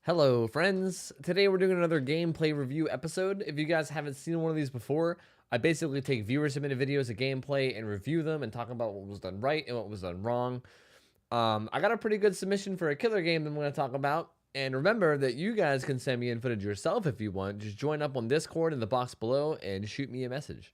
Hello, friends. Today we're doing another gameplay review episode. If you guys haven't seen one of these before, I basically take viewer submitted videos of gameplay and review them and talk about what was done right and what was done wrong. I got a pretty good submission for a killer game that I'm going to talk about. And remember that you guys can send me in footage yourself if you want. Just join up on Discord in the box below and shoot me a message.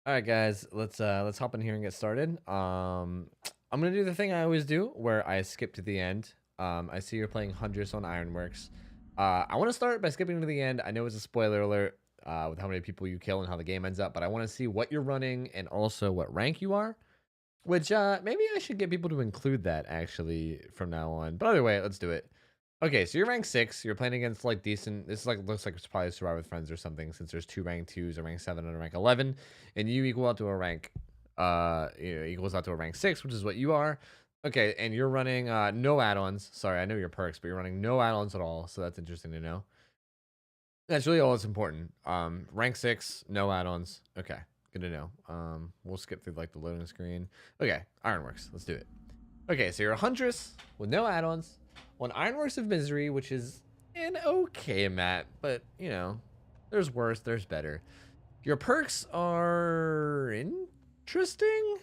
All right, guys, let's hop in here and get started. I'm gonna do the thing I always do, where I skip to the end. I see you're playing Huntress on Ironworks. I want to start by skipping to the end. I know it's a spoiler alert with how many people you kill and how the game ends up, but I want to see what you're running and also what rank you are. Which maybe I should get people to include that actually from now on. But either way, let's do it. Okay, so you're rank 6. You're playing against like decent. This is like looks like it's probably Survive with Friends or something, since there's two rank 2s, a rank 7 and a rank 11, and you equal out to a rank equals out to a rank 6, which is what you are. Okay, and you're running no add-ons. Sorry, I know your perks, but you're running no add-ons at all, so that's interesting to know. That's really all that's important. Rank 6, no add-ons. Okay, good to know. We'll skip through like the loading screen. Okay, Ironworks, let's do it. Okay, so you're a Huntress with no add-ons on Ironworks of Misery, which is an okay map, but you know, there's worse, there's better. Your perks are interesting.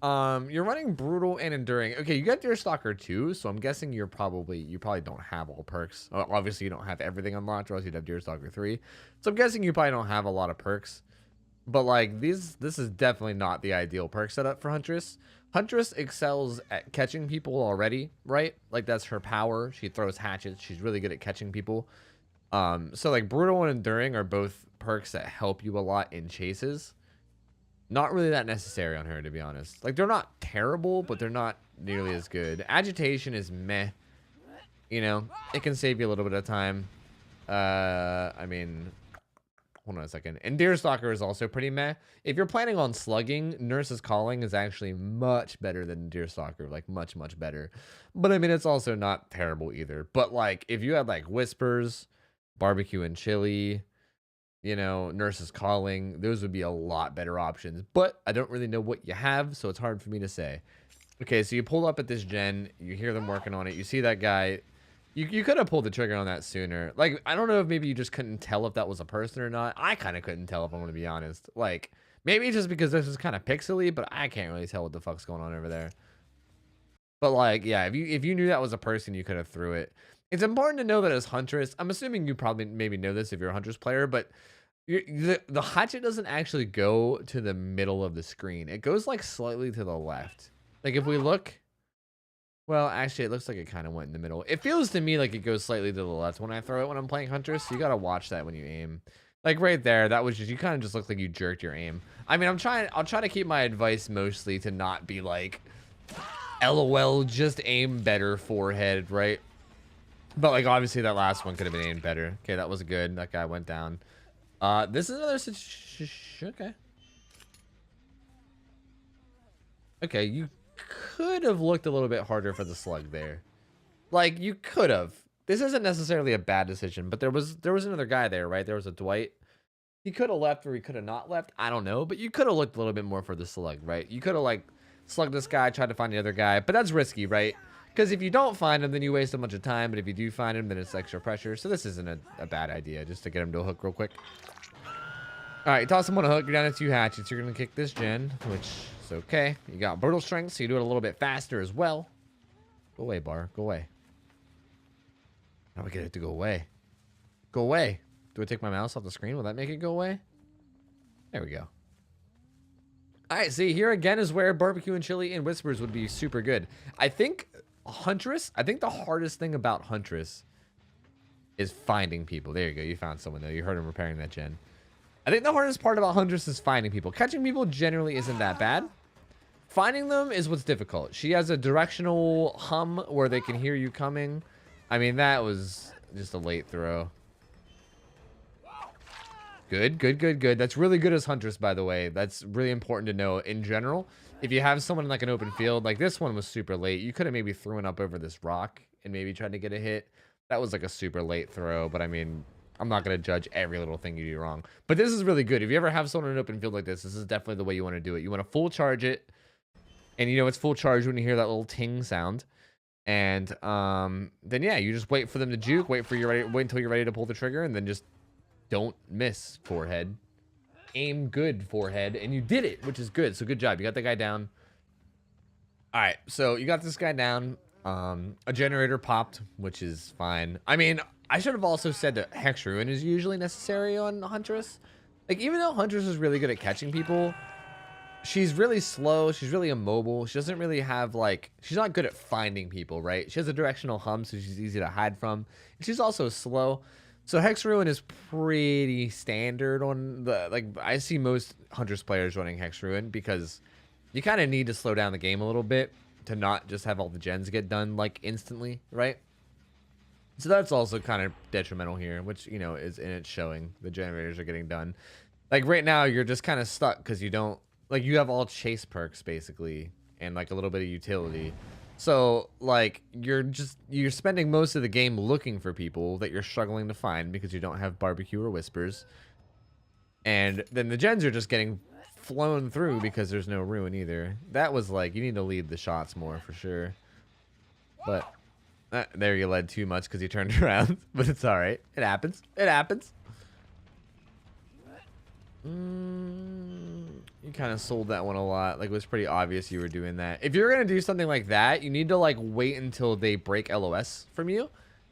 You're running Brutal and Enduring. Okay, you got Deerstalker too, so I'm guessing you probably don't have all perks. Obviously, you don't have everything unlocked, or else you'd have Deerstalker 3. So I'm guessing you probably don't have a lot of perks. But like this is definitely not the ideal perk setup for Huntress. Huntress excels at catching people already, right? Like that's her power. She throws hatchets. She's really good at catching people. So like Brutal and Enduring are both perks that help you a lot in chases. Not really that necessary on her, to be honest. Like they're not terrible, but they're not nearly as good. Agitation is meh. You know, it can save you a little bit of time. I mean, hold on a second. And Deerstalker is also pretty meh. If you're planning on slugging, Nurse's Calling is actually much better than Deerstalker. Like, much, much better. But, I mean, it's also not terrible either. But, like, if you had, like, Whispers, Barbecue and Chili, you know, Nurse's Calling, those would be a lot better options. But I don't really know what you have, so it's hard for me to say. Okay, so you pull up at this gen. You hear them working on it. You see that guy. You could have pulled the trigger on that sooner. Like, I don't know if maybe you just couldn't tell if that was a person or not. I kind of couldn't tell, if I'm going to be honest. Like, maybe just because this is kind of pixely, but I can't really tell what the fuck's going on over there. But, like, yeah, if you knew that was a person, you could have threw it. It's important to know that as Huntress, I'm assuming you probably maybe know this if you're a Huntress player, but the hatchet doesn't actually go to the middle of the screen. It goes, like, slightly to the left. Like, if we look... Well, actually, it looks like it kind of went in the middle. It feels to me like it goes slightly to the left when I throw it when I'm playing Huntress. So you got to watch that when you aim. Like right there, that was just, you kind of just looked like you jerked your aim. I mean, I'll try to keep my advice mostly to not be like, LOL, just aim better forehead, right? But like, obviously that last one could have been aimed better. Okay, that was good. That guy went down. This is another situation. Okay. Okay, you could have looked a little bit harder for the slug there. Like, you could have. This isn't necessarily a bad decision, but there was another guy there, right? There was a Dwight. He could have left or he could have not left. I don't know, but you could have looked a little bit more for the slug, right? You could have, like, slugged this guy, tried to find the other guy, but that's risky, right? Because if you don't find him, then you waste a bunch of time, but if you do find him, then it's extra pressure. So this isn't a bad idea, just to get him to a hook real quick. All right, toss him on a hook. You're down to 2 hatchets. You're going to kick this gen, which is okay. You got brutal strength, so you do it a little bit faster as well. Go away, Bar. Go away. Now we get it to go away. Go away. Do I take my mouse off the screen? Will that make it go away? There we go. All right, see, here again is where Barbecue and Chili and Whispers would be super good. I think Huntress, I think the hardest thing about Huntress is finding people. There you go. You found someone, though. You heard him repairing that gen. I think the hardest part about Huntress is finding people. Catching people generally isn't that bad. Finding them is what's difficult. She has a directional hum where they can hear you coming. I mean, that was just a late throw. Good, good, good, good. That's really good as Huntress, by the way. That's really important to know in general. If you have someone in like an open field, like this one was super late. You could have maybe thrown up over this rock and maybe tried to get a hit. That was like a super late throw, but I mean... I'm not going to judge every little thing you do wrong. But this is really good. If you ever have someone in an open field like this is definitely the way you want to do it. You want to full charge it. And you know it's full charge when you hear that little ting sound. And then yeah, you just wait for them to juke, wait until you're ready to pull the trigger, and then just don't miss, forehead. Aim good, forehead, and you did it, which is good. So good job. You got the guy down. All right, so you got this guy down. A generator popped, which is fine. I mean, I should have also said that Hex Ruin is usually necessary on Huntress. Like, even though Huntress is really good at catching people, she's really slow. She's really immobile. She doesn't really have, like, she's not good at finding people, right? She has a directional hum, so she's easy to hide from. And she's also slow. So Hex Ruin is pretty standard on the, like, I see most Huntress players running Hex Ruin because you kind of need to slow down the game a little bit to not just have all the gens get done, like, instantly, right? So that's also kind of detrimental here, which, you know, is in its showing. The generators are getting done. Like, right now, you're just kind of stuck because you don't, like, you have all chase perks, basically, and, like, a little bit of utility. So, like, you're spending most of the game looking for people that you're struggling to find because you don't have barbecue or whispers. And then the gens are just getting flown through because there's no ruin either. That was like, you need to lead the shots more for sure. But there you led too much because you turned around. But it's all right. It happens. It happens. You kind of sold that one a lot. Like, it was pretty obvious you were doing that. If you're gonna do something like that, you need to, like, wait until they break LOS from you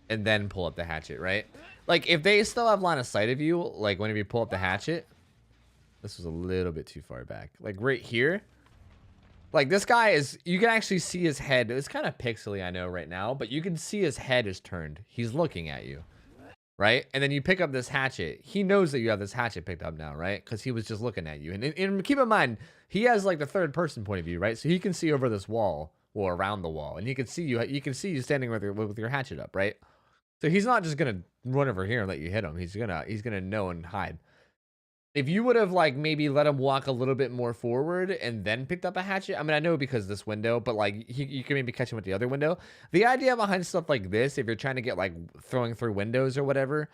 and then pull up the hatchet, right? Like, if they still have line of sight of you, like, whenever you pull up the hatchet. This was a little bit too far back. Like, right here. Like, this guy is, you can actually see his head. It's kind of pixely, I know, right now, but you can see his head is turned. He's looking at you, right? And then you pick up this hatchet. He knows that you have this hatchet picked up now, right? Because he was just looking at you. And keep in mind, he has, like, the third person point of view, right? So he can see over this wall or around the wall, and he can see you. You can see you standing with your hatchet up, right? So he's not just gonna run over here and let you hit him. He's gonna know and hide. If you would have, like, maybe let him walk a little bit more forward and then picked up a hatchet. I mean, I know because this window, but, like, you can maybe catch him with the other window. The idea behind stuff like this, if you're trying to get, like, throwing through windows or whatever,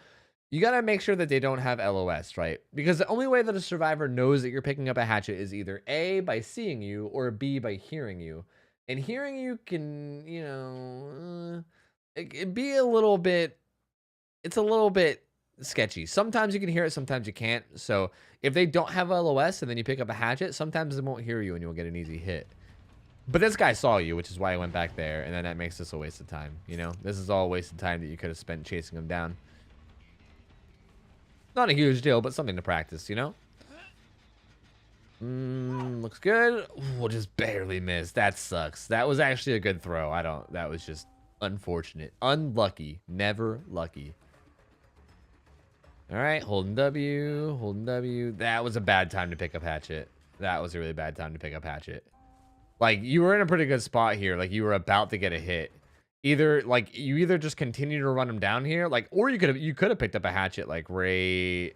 you got to make sure that they don't have LOS, right? Because the only way that a survivor knows that you're picking up a hatchet is either A, by seeing you, or B, by hearing you. And hearing you can, you know, it be a little bit, it's a little bit sketchy. Sometimes you can hear it, sometimes you can't. So if they don't have LOS and then you pick up a hatchet, sometimes they won't hear you and you'll get an easy hit. But this guy saw you, which is why I went back there, and then that makes this a waste of time. You know, this is all a waste of time that you could have spent chasing him down. Not a huge deal, but something to practice, you know. Looks good. Ooh, just barely missed. That sucks. That was actually a good throw. That was just unfortunate, unlucky, never lucky. All right, holding W, holding W. That was a bad time to pick up hatchet. That was a really bad time to pick up hatchet. Like, you were in a pretty good spot here. Like, you were about to get a hit. You either just continue to run him down here, like, or you could have picked up a hatchet, like, right.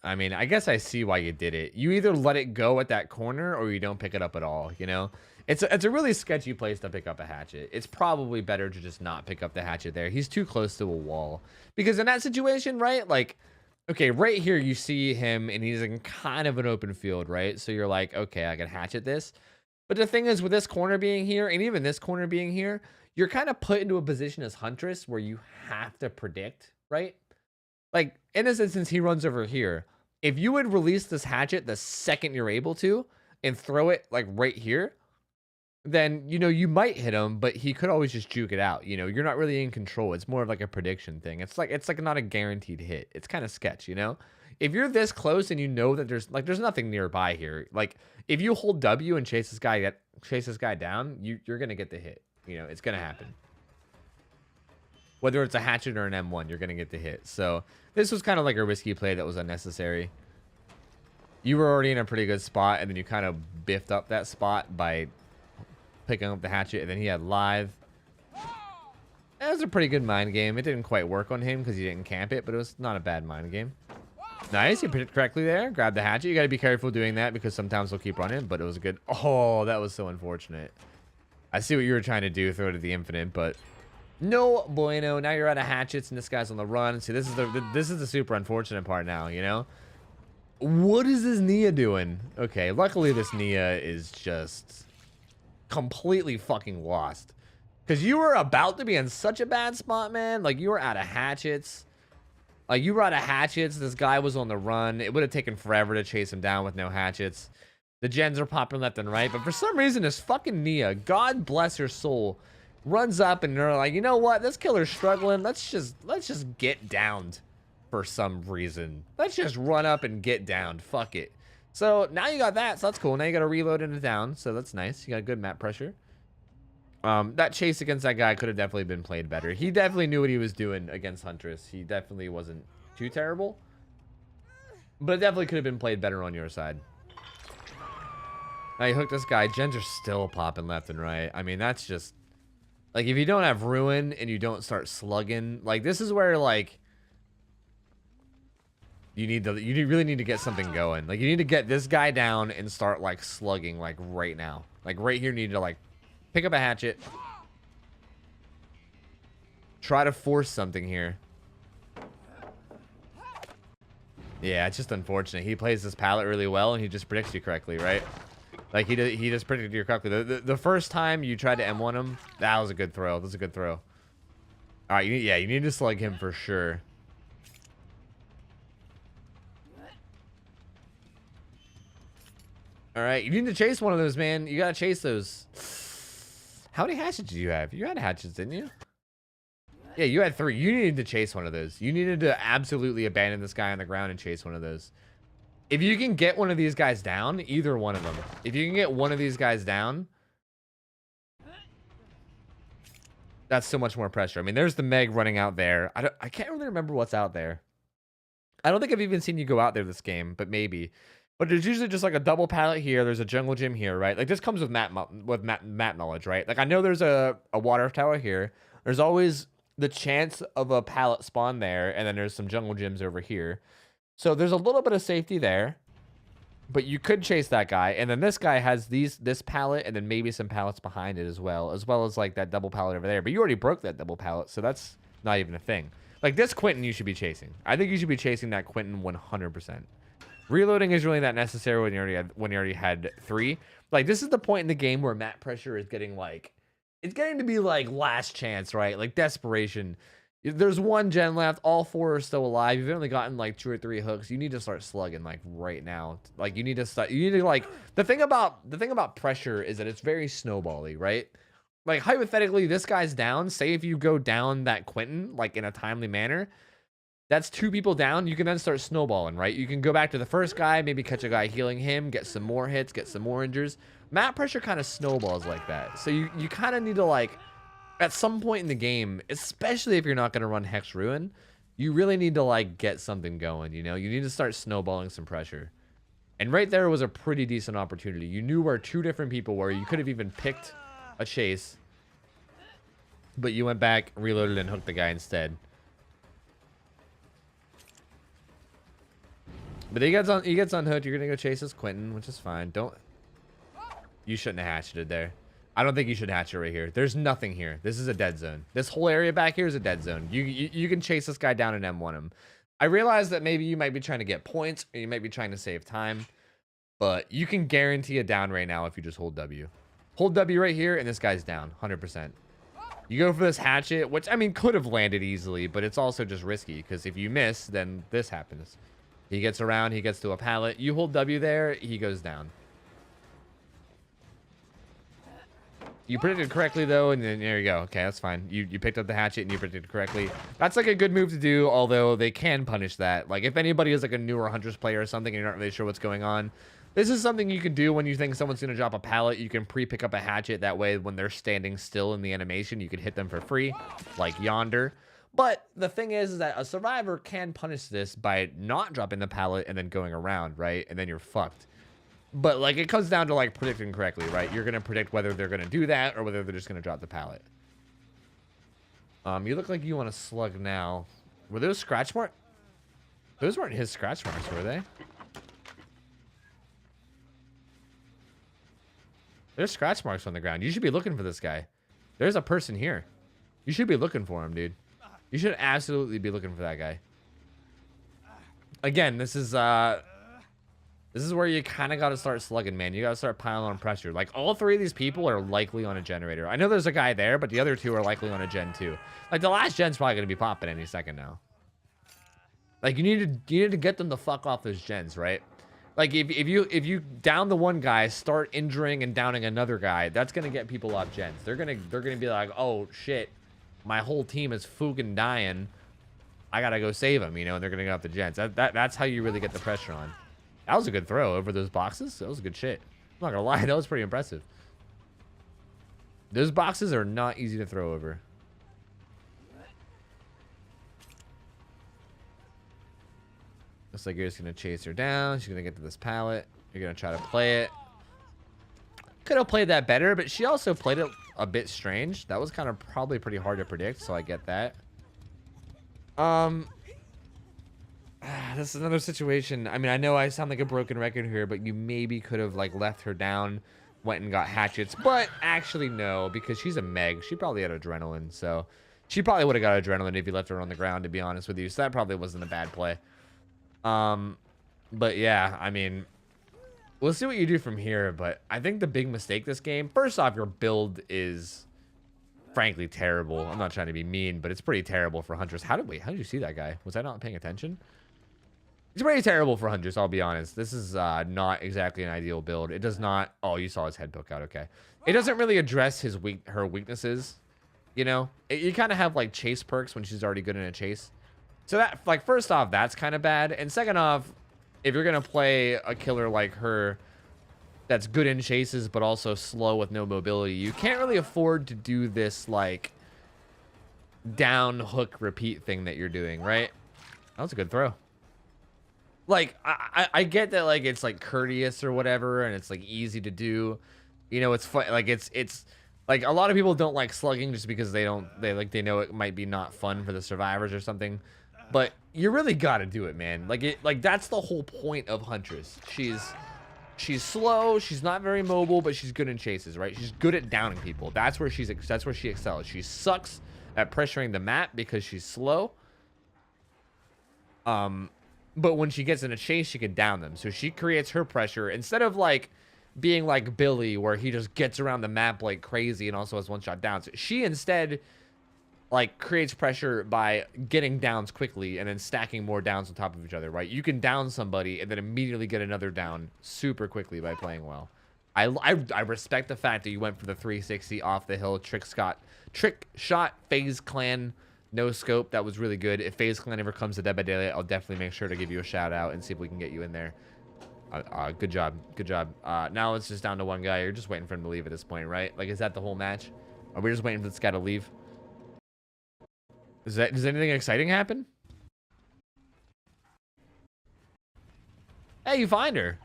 I mean, I guess I see why you did it. You either let it go at that corner or you don't pick it up at all, you know? It's a really sketchy place to pick up a hatchet. It's probably better to just not pick up the hatchet there. He's too close to a wall. Because in that situation, right, like, okay, right here you see him and he's in kind of an open field, right? So you're like, okay, I can hatchet this. But the thing is, with this corner being here and even this corner being here, you're kind of put into a position as Huntress where you have to predict, right? Like, in this instance, he runs over here. If you would release this hatchet the second you're able to and throw it, like, right here, then, you know, you might hit him, but he could always just juke it out. You know, you're not really in control. It's more of like a prediction thing. It's like not a guaranteed hit. It's kind of sketch, you know? If you're this close and you know that there's nothing nearby here, like, if you hold W and chase this guy down, you're gonna get the hit. You know, it's gonna happen. Whether it's a hatchet or an M1, you're gonna get the hit. So this was kind of like a risky play that was unnecessary. You were already in a pretty good spot, and then you kind of biffed up that spot by picking up the hatchet, and then he had live. That was a pretty good mind game. It didn't quite work on him because he didn't camp it, but it was not a bad mind game. Nice, you put it correctly there. Grab the hatchet. You got to be careful doing that because sometimes they'll keep running, but it was a good. Oh, that was so unfortunate. I see what you were trying to do, throw it to the infinite, but no bueno. Now you're out of hatchets, and this guy's on the run. See, this is the super unfortunate part now, you know? What is this Nia doing? Okay, luckily this Nia is just completely fucking lost. Because you were about to be in such a bad spot, man. Like, you were out of hatchets. Like, you were out of hatchets. This guy was on the run. It would have taken forever to chase him down with no hatchets. The gens are popping left and right. But for some reason, this fucking Nia, God bless her soul, runs up and they're like, you know what? This killer's struggling. Let's just get downed for some reason. Let's just run up and get downed. Fuck it. So now you got that. So that's cool. Now you got to reload into down. So that's nice. You got good map pressure. That chase against that guy could have definitely been played better. He definitely knew what he was doing against Huntress. He definitely wasn't too terrible. But it definitely could have been played better on your side. Now you hook this guy. Gens are still popping left and right. I mean, that's just... Like, if you don't have Ruin and you don't start slugging... Like, this is where, like... You really need to get something going. Like, you need to get this guy down and start, like, slugging, like, right now. Like, right here, you need to, like, pick up a hatchet. Try to force something here. Yeah, it's just unfortunate. He plays this pallet really well, and he just predicts you correctly, right? Like, he just predicted you correctly. The first time you tried to M1 him, that was a good throw. That was a good throw. All right, you need to slug him for sure. All right, you need to chase one of those, man. You gotta chase those. How many hatchets did you have? You had hatchets, didn't you? Yeah, you had 3. You needed to chase one of those. You needed to absolutely abandon this guy on the ground and chase one of those. If you can get one of these guys down, either one of them. If you can get one of these guys down, that's so much more pressure. I mean, there's the Meg running out there. I can't really remember what's out there. I don't think I've even seen you go out there this game, but maybe. But there's usually just like a double pallet here. There's a jungle gym here, right? Like, this comes with map knowledge, right? Like, I know there's a water tower here. There's always the chance of a pallet spawn there, and then there's some jungle gyms over here. So there's a little bit of safety there, but you could chase that guy. And then this guy has this pallet, and then maybe some pallets behind it as well as like that double pallet over there. But you already broke that double pallet, so that's not even a thing. Like, this Quentin you should be chasing. I think you should be chasing that Quentin 100%. Reloading is really not necessary when you already had 3. Like, this is the point in the game where map pressure is getting like, it's getting to be like last chance, right? Like, desperation. There's 1 gen left. All 4 are still alive. You've only gotten like 2 or 3 hooks. You need to start slugging like right now. Like, you need to like, the thing about pressure is that it's very snowbally, right? Like, hypothetically, this guy's down. Say if you go down that Quentin like in a timely manner, that's 2 people down. You can then start snowballing, right? You can go back to the first guy, maybe catch a guy healing him, get some more hits, get some more injures. Map pressure kind of snowballs like that. So you kind of need to, like, at some point in the game, especially if you're not going to run Hex Ruin, you really need to, like, get something going, you know? You need to start snowballing some pressure. And right there was a pretty decent opportunity. You knew where 2 different people were. You could have even picked a chase, but you went back, reloaded, and hooked the guy instead. But he gets unhooked. You're gonna go chase this Quentin, which is fine. You shouldn't have hatcheted there. I don't think you should hatch it right here. There's nothing here. This is a dead zone. This whole area back here is a dead zone. You can chase this guy down and M1 him. I realize that maybe you might be trying to get points, or you might be trying to save time, but you can guarantee a down right now if you just hold W. Hold W right here, and this guy's down 100%. You go for this hatchet, which, I mean, could have landed easily, but it's also just risky, because if you miss, then this happens. He gets around, he gets to a pallet. You hold W there, he goes down. You predicted correctly, though, and then there you go. Okay, that's fine. You picked up the hatchet, and you predicted correctly. That's, like, a good move to do, although they can punish that. Like, if anybody is, like, a newer Huntress player or something, and you're not really sure what's going on, this is something you can do when you think someone's going to drop a pallet. You can pre-pick up a hatchet. That way, when they're standing still in the animation, you can hit them for free, like yonder. But the thing is that a survivor can punish this by not dropping the pallet and then going around, right? And then you're fucked. But, like, it comes down to, like, predicting correctly, right? You're going to predict whether they're going to do that or whether they're just going to drop the pallet. You look like you want to slug now. Were those scratch marks? Those weren't his scratch marks, were they? There's scratch marks on the ground. You should be looking for this guy. There's a person here. You should be looking for him, dude. You should absolutely be looking for that guy. Again, this is This is where you kind of got to start slugging, man. You got to start piling on pressure. Like, all three of these people are likely on a generator. I know there's a guy there, but the other two are likely on a gen too. Like, the last gen's probably going to be popping any second now. Like, you need to get them the fuck off those gens, right? Like, if you down the one guy, start injuring and downing another guy, that's going to get people off gens. They're going to be like, oh, shit, my whole team is fucking dying. I got to go save him, you know, and they're going to go off the gens. That's how you really get the pressure on. That was a good throw over those boxes. That was good shit. I'm not gonna lie, that was pretty impressive. Those boxes are not easy to throw over. Looks like you're just gonna chase her down. She's gonna get to this pallet. You're gonna try to play it. Could have played that better, but she also played it a bit strange. That was kind of probably pretty hard to predict, so I get that. This is another situation. I mean, I know I sound like a broken record here, but you maybe could have, like, left her down, went and got hatchets. But actually, no, because she's a Meg. She probably had adrenaline, so she probably would have got adrenaline if you left her on the ground, to be honest with you. So that probably wasn't a bad play. But yeah, I mean, we'll see what you do from here. But I think the big mistake this game, first off, your build is frankly terrible. I'm not trying to be mean, but it's pretty terrible for hunters. How did you see that guy? Was I not paying attention? It's pretty terrible for hunters, I'll be honest. This is not exactly an ideal build. It does not... Oh, you saw his head poke out. Okay. It doesn't really address her weaknesses, you know? You kind of have, like, chase perks when she's already good in a chase. So that, like, first off, that's kind of bad. And second off, if you're going to play a killer like her that's good in chases but also slow with no mobility, you can't really afford to do this, like, down hook repeat thing that you're doing, right? That was a good throw. Like, I get that, like, it's, like, courteous or whatever, and it's, like, easy to do. You know, it's fun. Like, it's like, a lot of people don't like slugging just because they know it might be not fun for the survivors or something. But you really got to do it, man. Like, that's the whole point of Huntress. She's slow, she's not very mobile, but she's good in chases, right? She's good at downing people. That's where she excels. She sucks at pressuring the map because she's slow. But when she gets in a chase, she can down them. So she creates her pressure instead of, like, being like Billy, where he just gets around the map like crazy and also has one-shot downs. She instead, like, creates pressure by getting downs quickly and then stacking more downs on top of each other, right? You can down somebody and then immediately get another down super quickly by playing well. I respect the fact that you went for the 360 off the hill trick shot FaZe Clan no scope. That was really good. If FaZe Clan ever comes to Dead by Daylight, I'll definitely make sure to give you a shout out and see if we can get you in there. Good job. Good job. Now it's just down to one guy. You're just waiting for him to leave at this point, right? Like, is that the whole match? Are we just waiting for this guy to leave? Does anything exciting happen? Hey, you find her.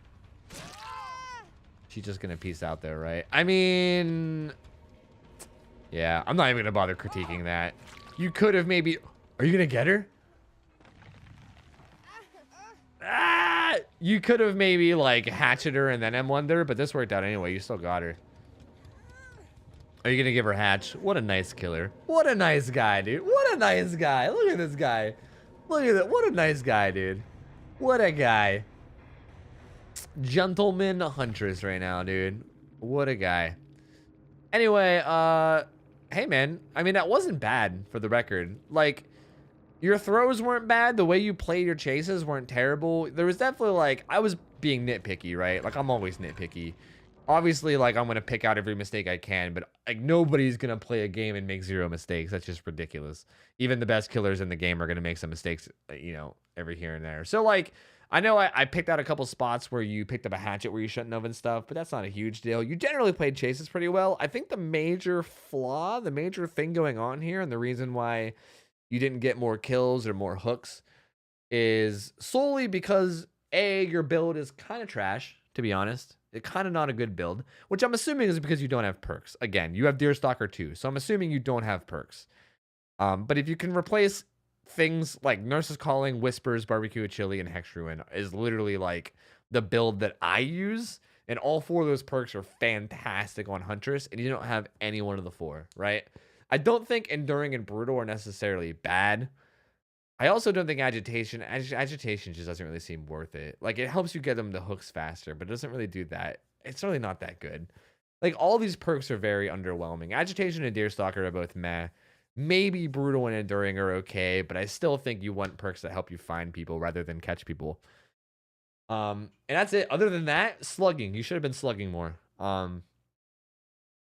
She's just gonna peace out there, right? I mean, yeah, I'm not even gonna bother critiquing that. You could have maybe... Are you gonna get her? Ah! You could have maybe, like, hatchet her and then M1'd her, but this worked out anyway. You still got her. Are you gonna give her hatch? What a nice killer. What a nice guy, dude. What a nice guy. Look at this guy. Look at that. What a nice guy, dude. What a guy. Gentleman Huntress right now, dude. What a guy. Anyway, hey, man. I mean, that wasn't bad for the record. Like, your throws weren't bad. The way you played your chases weren't terrible. There was definitely, like, I was being nitpicky, right? Like, I'm always nitpicky. Obviously, like, I'm going to pick out every mistake I can, but, like, nobody's going to play a game and make 0 mistakes. That's just ridiculous. Even the best killers in the game are going to make some mistakes, you know, every here and there. So, like, I know I picked out a couple spots where you picked up a hatchet where you shouldn't have and stuff, but that's not a huge deal. You generally played chases pretty well. I think the major flaw, the major thing going on here, and the reason why you didn't get more kills or more hooks is solely because, A, your build is kind of trash, to be honest. It's kind of not a good build, which I'm assuming is because you don't have perks. Again, you have Deerstalker too, so I'm assuming you don't have perks. But if you can replace things like Nurse's Calling, Whispers, Barbecue with Chili, and Hex Ruin is literally like the build that I use, and all 4 of those perks are fantastic on Huntress, and you don't have any one of the 4, right? I don't think Enduring and Brutal are necessarily bad. I also don't think agitation just doesn't really seem worth it. Like, it helps you get them the hooks faster, but it doesn't really do that. It's really not that good. Like, all these perks are very underwhelming. Agitation and Deerstalker are both meh. Maybe Brutal and Enduring are okay, but I still think you want perks that help you find people rather than catch people. And that's it. Other than that, slugging. You should have been slugging more.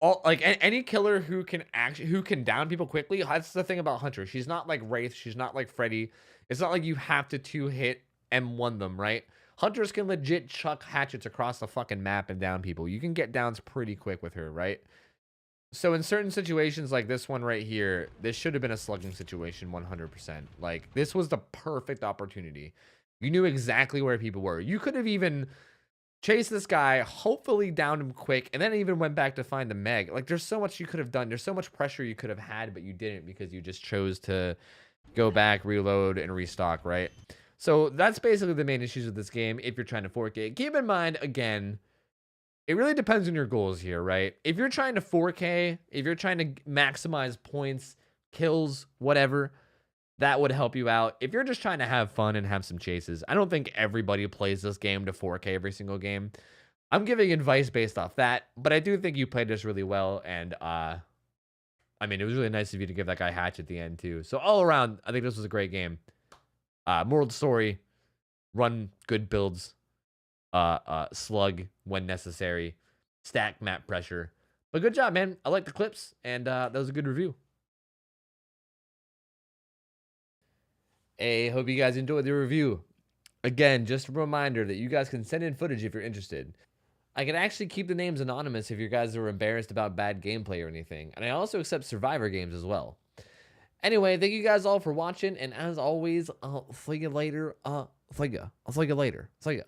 Any killer who can down people quickly. That's the thing about Hunter. She's not like Wraith. She's not like Freddy. It's not like you have to 2-hit M1 them, right? Hunters can legit chuck hatchets across the fucking map and down people. You can get downs pretty quick with her, right? So in certain situations like this one right here, this should have been a slugging situation 100%. Like, this was the perfect opportunity. You knew exactly where people were. You could have even chased this guy, hopefully downed him quick, and then even went back to find the Meg. Like, there's so much you could have done. There's so much pressure you could have had, but you didn't because you just chose to go back, reload, and restock, right? So that's basically the main issues with this game if you're trying to 4K. Keep in mind, again, it really depends on your goals here, right? If you're trying to 4K, if you're trying to maximize points, kills, whatever, that would help you out. If you're just trying to have fun and have some chases, I don't think everybody plays this game to 4K every single game. I'm giving advice based off that, but I do think you played this really well, and I mean, it was really nice of you to give that guy Hatch at the end too. So all around, I think this was a great game. Moral of the story: run good builds, slug when necessary, stack map pressure. But good job, man. I like the clips, and that was a good review. Hey, hope you guys enjoyed the review. Again, just a reminder that you guys can send in footage if you're interested. I can actually keep the names anonymous if you guys are embarrassed about bad gameplay or anything. And I also accept Survivor games as well. Anyway, thank you guys all for watching. And as always, I'll see you later. See ya.